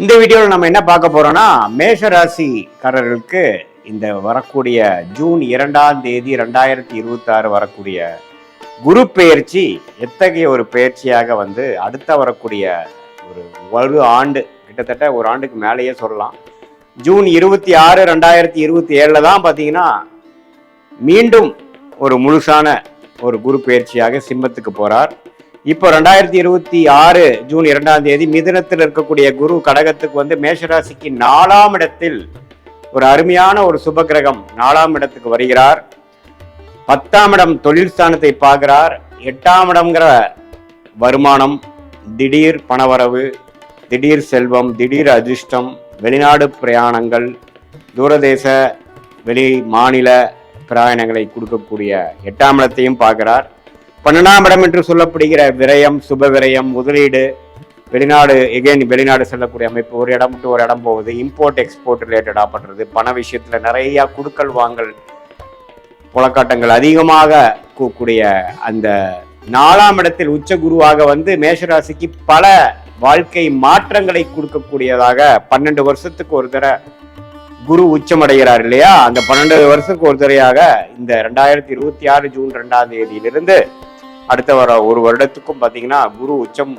இந்த வீடியோவில் நம்ம என்ன பார்க்க போறோம்னா, மேஷ ராசிக்காரர்களுக்கு இந்த வரக்கூடிய ஜூன் 2ஆம் தேதி 2026 வரக்கூடிய குரு பெயர்ச்சி எத்தகைய ஒரு பெயர்ச்சியாக அடுத்த வரக்கூடிய ஒரு ஆண்டு, கிட்டத்தட்ட ஒரு ஆண்டுக்கு மேலேயே சொல்லலாம். ஜூன் 26, 2027 தான் பார்த்தீங்கன்னா மீண்டும் ஒரு முழுசான ஒரு குரு பெயர்ச்சியாக சிம்மத்துக்கு போறார். இப்போ 2026 ஜூன் 2ஆம் தேதி மிதுனத்தில் இருக்கக்கூடிய குரு கடகத்துக்கு மேஷராசிக்கு 4ஆம் இடத்தில் ஒரு அருமையான ஒரு சுபகிரகம் 4ஆம் இடத்துக்கு வருகிறார். 10ஆம் இடம் தொழில் ஸ்தானத்தை பார்க்கிறார். 8ஆம் இடம்ங்கிற வருமானம், திடீர் பணவரவு, திடீர் செல்வம், திடீர் அதிர்ஷ்டம், வெளிநாடு பிரயாணங்கள், தூரதேச வெளி மாநில பிரயாணங்களை கொடுக்கக்கூடிய 8ஆம் இடத்தையும் பார்க்கிறார். 12ஆம் இடம் என்று சொல்லப்படுகிற விரயம், சுப விரயம், முதலீடு, வெளிநாடு செல்லக்கூடிய அமைப்பு, ஒரு இடம் விட்டு ஒரு இடம் போகுது, இம்போர்ட் எக்ஸ்போர்ட் ரிலேட்டடா பண்றது, பண விஷயத்துல நிறைய குடுக்கல் வாங்கல் புலக்காட்டங்கள் அதிகமாக கூடிய அந்த 4ஆம் இடத்தில் உச்ச குருவாக மேஷராசிக்கு பல வாழ்க்கை மாற்றங்களை கொடுக்கக்கூடியதாக 12 வருஷத்துக்கு ஒரு தடவை குரு உச்சமடைகிறார் இல்லையா? அந்த 12 வருஷத்துக்கு ஒரு தடையாக இந்த 2026 ஜூன் 2ஆம் தேதியிலிருந்து அடுத்த ஒரு வருடத்துக்கும் பார்த்தீங்கன்னா குரு உச்சம்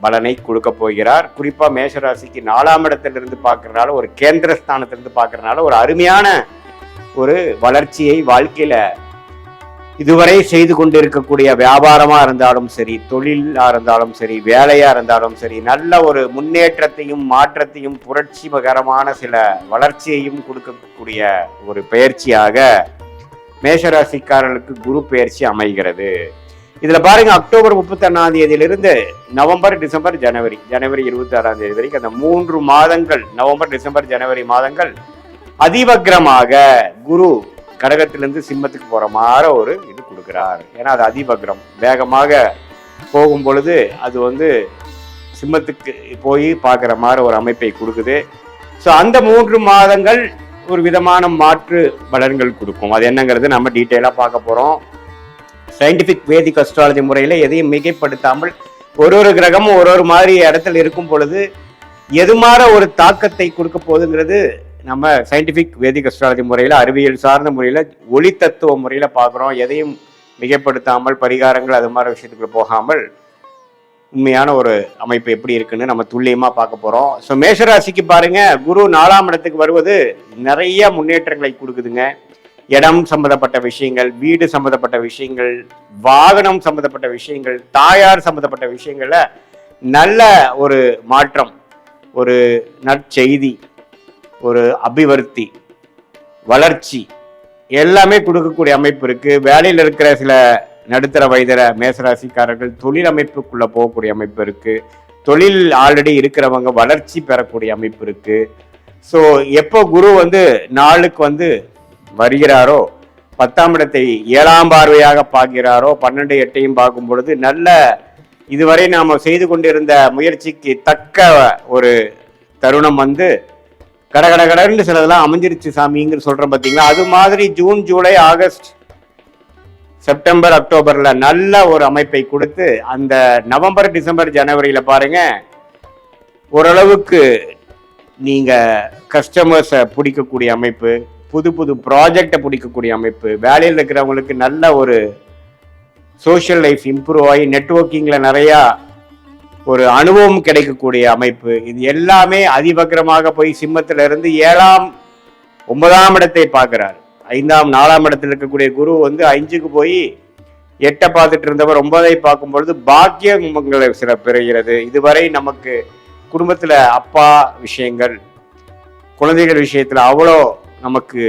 பலனை கொடுக்க போகிறார். குறிப்பா மேஷராசிக்கு 4ஆம் இடத்திலிருந்து பார்க்கறதுனால, ஒரு கேந்திர ஸ்தானத்திலிருந்து பார்க்கறதுனால ஒரு அருமையான ஒரு வளர்ச்சியை வாழ்க்கையில இதுவரை செய்து கொண்டிருக்கக்கூடிய வியாபாரமா இருந்தாலும் சரி, தொழிலா இருந்தாலும் சரி, வேலையா இருந்தாலும் சரி, நல்ல ஒரு முன்னேற்றத்தையும் மாற்றத்தையும் புரட்சிகரமான சில வளர்ச்சியையும் கொடுக்கக்கூடிய ஒரு பயிற்சியாக மேஷராசிக்காரர்களுக்கு குரு பயிற்சி அமைகிறது. இதுல பாருங்க, அக்டோபர் 31ஆம் தேதியிலிருந்து நவம்பர், டிசம்பர், ஜனவரி 26ஆம் தேதி வரைக்கும் அந்த 3 மாதங்கள், நவம்பர், டிசம்பர், ஜனவரி மாதங்கள் அதிவக்ரமாக குரு கடகத்திலிருந்து சிம்மத்துக்கு போற மாதிரி ஒரு இது கொடுக்கிறார். ஏன்னா அது அதிவக்ரம், வேகமாக போகும் பொழுது அது சிம்மத்துக்கு போய் பார்க்குற மாதிரி ஒரு அமைப்பை கொடுக்குது. ஸோ அந்த 3 மாதங்கள் ஒரு விதமான மாற்று பலன்கள் கொடுக்கும். அது என்னங்கிறது நம்ம டீட்டெயிலாக பார்க்க போறோம். சயின்டிபிக் வேதிக் அஸ்ட்ராலஜி முறையில எதையும் மிகைப்படுத்தாமல் ஒரு கிரகமும் ஒரு மாதிரி இடத்துல இருக்கும் பொழுது எது மாதிரி ஒரு தாக்கத்தை கொடுக்க போகுதுங்கிறது நம்ம சயின்டிபிக் வேதிக் அஸ்ட்ராலஜி முறையில, அறிவியல் சார்ந்த முறையில, ஒளி தத்துவ முறையில பார்க்குறோம். எதையும் மிகைப்படுத்தாமல், பரிகாரங்கள் அது மாதிரி விஷயத்துக்குள்ள போகாமல் உண்மையான ஒரு அமைப்பு எப்படி இருக்குன்னு நம்ம துல்லியமா பார்க்க போறோம். ஸோ மேஷராசிக்கு பாருங்க, குரு 4ஆம் இடத்துக்கு வருவது நிறைய முன்னேற்றங்களை கொடுக்குதுங்க. இடம் சம்பந்தப்பட்ட விஷயங்கள், வீடு சம்பந்தப்பட்ட விஷயங்கள், வாகனம் சம்பந்தப்பட்ட விஷயங்கள், தாயார் சம்பந்தப்பட்ட விஷயங்கள்ல நல்ல ஒரு மாற்றம், ஒரு நற்செய்தி, ஒரு அபிவிருத்தி, வளர்ச்சி எல்லாமே கொடுக்கக்கூடிய அமைப்பு இருக்கு. வேலையில் இருக்கிற சில நடுத்தர வயதில மேசராசிக்காரர்கள் தொழில் அமைப்புக்குள்ள போகக்கூடிய அமைப்பு இருக்கு. தொழில் ஆல்ரெடி இருக்கிறவங்க வளர்ச்சி பெறக்கூடிய அமைப்பு இருக்கு. ஸோ எப்போ குரு நாளுக்கு வருகிறாரோ, 10ஆம் இடத்தை 7ஆம் பார்வையாக பார்க்கிறாரோ, 12, 8ஐயும் பார்க்கும் பொழுது நல்ல இதுவரை நாம செய்து கொண்டிருந்த முயற்சிக்கு தக்க ஒரு தருணம் கடகடன்னு சிலதெல்லாம் அமைஞ்சிருச்சு சாமிங்கிற சொல்றோம் பார்த்தீங்களா? அது மாதிரி ஜூன், ஜூலை, ஆகஸ்ட், செப்டம்பர், அக்டோபர்ல நல்ல ஒரு அமைப்பை கொடுத்து அந்த நவம்பர், டிசம்பர், ஜனவரியில பாருங்க ஓரளவுக்கு நீங்க கஸ்டமர்ஸை பிடிக்கக்கூடிய அமைப்பு, புது ப்ராஜெக்டை பிடிக்கக்கூடிய அமைப்பு, வேலையில் இருக்கிறவங்களுக்கு நல்ல ஒரு சோஷியல் லைஃப் இம்ப்ரூவ் ஆகி நெட்வொர்க்கிங்ல நிறைய ஒரு அனுபவம் கிடைக்கக்கூடிய அமைப்பு, இது எல்லாமே அதிவக்ரமாக போய் சிம்மத்தில இருந்து 7ஆம் 9ஆம் இடத்தை பார்க்கிறார். 5ஆம் 4ஆம் இடத்தில் இருக்கக்கூடிய குரு 5க்கு போய் 8 பார்த்துட்டு இருந்தவர் 9ஐ பார்க்கும் பொழுது பாக்கியங்களை சில பெறுகிறது. இதுவரை நமக்கு குடும்பத்துல அப்பா விஷயங்கள், குழந்தைகள் விஷயத்துல அவ்வளோ நமக்கு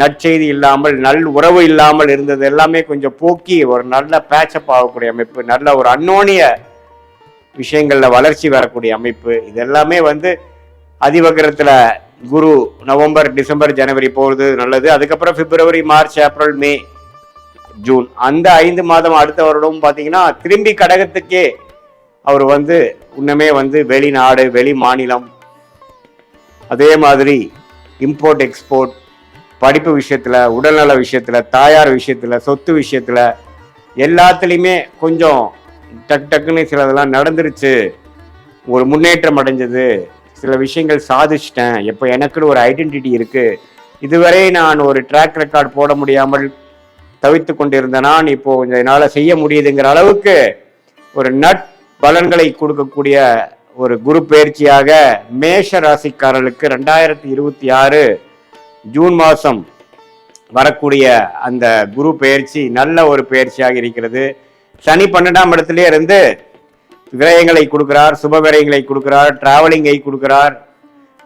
நற்செய்தி இல்லாமல், நல் உறவு இல்லாமல் இருந்தது எல்லாமே கொஞ்சம் போக்கி ஒரு நல்ல பேச்சப் ஆகக்கூடிய அமைப்பு, நல்ல ஒரு அந்யோன்ய விஷயங்கள்ல வளர்ச்சி வரக்கூடிய அமைப்பு, இது எல்லாமே அதிவக்ரத்துல குரு நவம்பர், டிசம்பர், ஜனவரி போறது நல்லது. அதுக்கப்புறம் பிப்ரவரி, மார்ச், ஏப்ரல், மே, ஜூன் அந்த 5 மாதம் அடுத்த வருடம் பாத்தீங்கன்னா திரும்பி கடகத்துக்கே அவர் இன்னமே வெளிநாடு, வெளி மாநிலம், அதே மாதிரி இம்போர்ட் எக்ஸ்போர்ட், படிப்பு விஷயத்துல, உடல்நல விஷயத்துல, தாயார் விஷயத்துல, சொத்து விஷயத்துல எல்லாத்துலேயுமே கொஞ்சம் டக்குன்னு சிலதெல்லாம் நடந்துருச்சு, ஒரு முன்னேற்றம் அடைஞ்சது, சில விஷயங்கள் சாதிச்சிட்டேன், இப்போ எனக்குன்னு ஒரு ஐடென்டிட்டி இருக்கு, இதுவரை நான் ஒரு ட்ராக் ரெக்கார்ட் போட முடியாமல் தவித்து கொண்டிருந்த நான் இப்போ என்னால் செய்ய முடியுதுங்கிற அளவுக்கு ஒரு பலன்களை கொடுக்கக்கூடிய ஒரு குரு பயிற்சியாக மேஷ ராசிக்காரர்களுக்கு 2026 ஜூன் மாதம் வரக்கூடிய அந்த குரு பயிற்சி நல்ல ஒரு பயிற்சியாக இருக்கிறது. சனி 12ஆம் இடத்திலே இருந்து விரயங்களை கொடுக்கிறார், சுப விரயங்களை கொடுக்கிறார், டிராவலிங்கை கொடுக்கிறார்,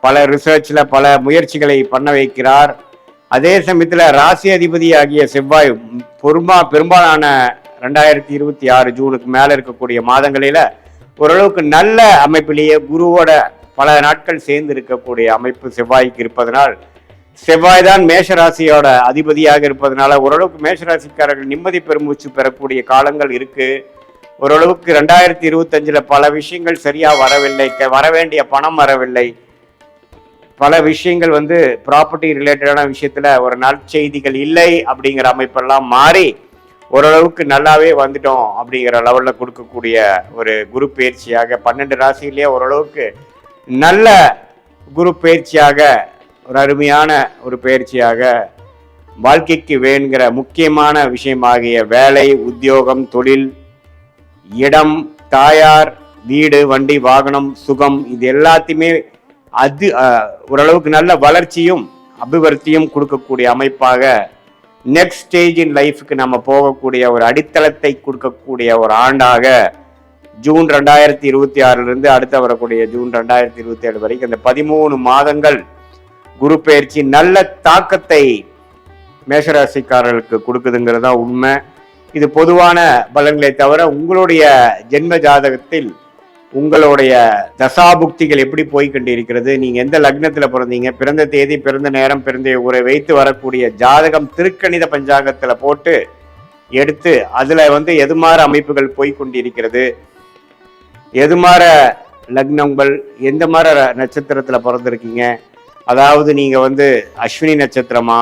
பல ரிசர்ச்ல பல முயற்சிகளை பண்ண வைக்கிறார். அதே சமயத்தில் ராசி அதிபதி ஆகிய செவ்வாய் பெரும்பாலான 2026 ஜூனுக்கு மேல இருக்கக்கூடிய மாதங்களில ஓரளவுக்கு நல்ல அமைப்பிலேயே குருவோட பல நாட்கள் சேர்ந்து இருக்கக்கூடிய அமைப்பு செவ்வாய்க்கு இருப்பதனால், செவ்வாய் தான் மேஷராசியோட அதிபதியாக இருப்பதனால ஓரளவுக்கு மேஷராசிக்காரர்கள் நிம்மதி பெருமூச்சு பெறக்கூடிய காலங்கள் இருக்கு. ஓரளவுக்கு 2025 பல விஷயங்கள் சரியா வரவில்லை, வர வேண்டிய பணம் வரவில்லை, பல விஷயங்கள் ப்ராப்பர்ட்டி ரிலேட்டடான விஷயத்துல ஒரு நற்செய்திகள் இல்லை அப்படிங்கிற அமைப்பெல்லாம் மாறி ஓரளவுக்கு நல்லாவே வந்துட்டோம் அப்படிங்கிற லெவல்ல கொடுக்கக்கூடிய ஒரு குரு பயிற்சியாக 12 ராசியிலேயே ஓரளவுக்கு நல்ல குரு பயிற்சியாக ஒரு அருமையான ஒரு பயிற்சியாக வாழ்க்கைக்கு வேணுங்கிற முக்கியமான விஷயமாகிய வேலை, உத்தியோகம், தொழில், இடம், தாயார், வீடு, வண்டி, வாகனம், சுகம், இது எல்லாத்தையுமே அது ஓரளவுக்கு நல்ல வளர்ச்சியும் அபிவிருத்தியும் கொடுக்கக்கூடிய அமைப்பாக நெக்ஸ்ட் ஸ்டேஜ் இன் லைஃபுக்கு நம்ம போகக்கூடிய ஒரு அடித்தளத்தை கொடுக்கக்கூடிய ஒரு ஆண்டாக ஜூன் 2026 அடுத்து வரக்கூடிய ஜூன் 2027 வரைக்கும் இந்த 13 மாதங்கள் குரு பயிற்சி நல்ல தாக்கத்தை மேஷராசிக்காரர்களுக்கு கொடுக்குதுங்கிறது தான் உண்மை. இது பொதுவான பலன்களை தவிர உங்களுடைய ஜென்ம ஜாதகத்தில் உங்களுடைய தசாபுக்திகள் எப்படி போய்கொண்டிருக்கிறது, நீங்க எந்த லக்னத்துல பிறந்தீங்க, பிறந்த தேதி, பிறந்த நேரம், பிறந்த ஊரை வைத்து வரக்கூடிய ஜாதகம் திருக்கணித பஞ்சாங்கத்துல போட்டு எடுத்து அதுல எதுமாற அமைப்புகள் போய்கொண்டிருக்கிறது, எதுமாற லக்னங்கள், எந்த மாதிரி நட்சத்திரத்துல பிறந்திருக்கீங்க, அதாவது நீங்க அஸ்வினி நட்சத்திரமா,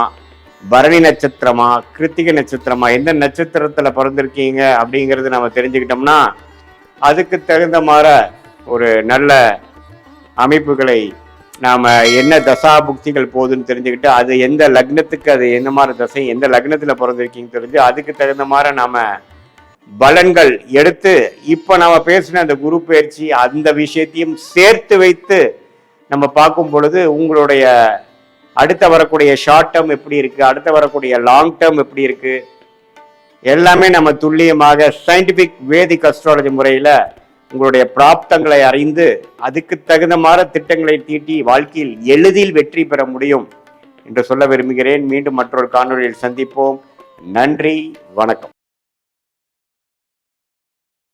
பரணி நட்சத்திரமா, கிருத்திகை நட்சத்திரமா, எந்த நட்சத்திரத்துல பிறந்திருக்கீங்க அப்படிங்கிறது நம்ம தெரிஞ்சுக்கிட்டோம்னா அதுக்கு தகுந்த மாதிரி ஒரு நல்ல அமைப்புகளை நாம என்ன தசா புக்திகள் போகுதுன்னு தெரிஞ்சுக்கிட்டு அது எந்த லக்னத்துக்கு அது என்ன மாதிரி தசை, எந்த லக்னத்துல பிறந்திருக்கீங்க தெரிஞ்சு அதுக்கு தகுந்த மாதிரி நாம பலன்கள் எடுத்து இப்ப நாம பேசின அந்த குரு பயிற்சி அந்த விஷயத்தையும் சேர்த்து வைத்து நம்ம பார்க்கும் பொழுது உங்களுடைய அடுத்த வரக்கூடிய ஷார்ட் டேர்ம் எப்படி இருக்கு, அடுத்த வரக்கூடிய லாங் டேர்ம் எப்படி இருக்கு, எல்லாமே நம்ம துல்லியமாக சயின்டிபிக் வேதிக் அஸ்ட்ராலஜி முறையில உங்களுடைய பிராப்தங்களை அறிந்து அதுக்கு தகுந்த மாதிரி திட்டங்களை தீட்டி வாழ்க்கையில் எளிதில் வெற்றி பெற முடியும் என்று சொல்ல விரும்புகிறேன். மீண்டும் மற்றொரு காணொலியில் சந்திப்போம். நன்றி, வணக்கம்.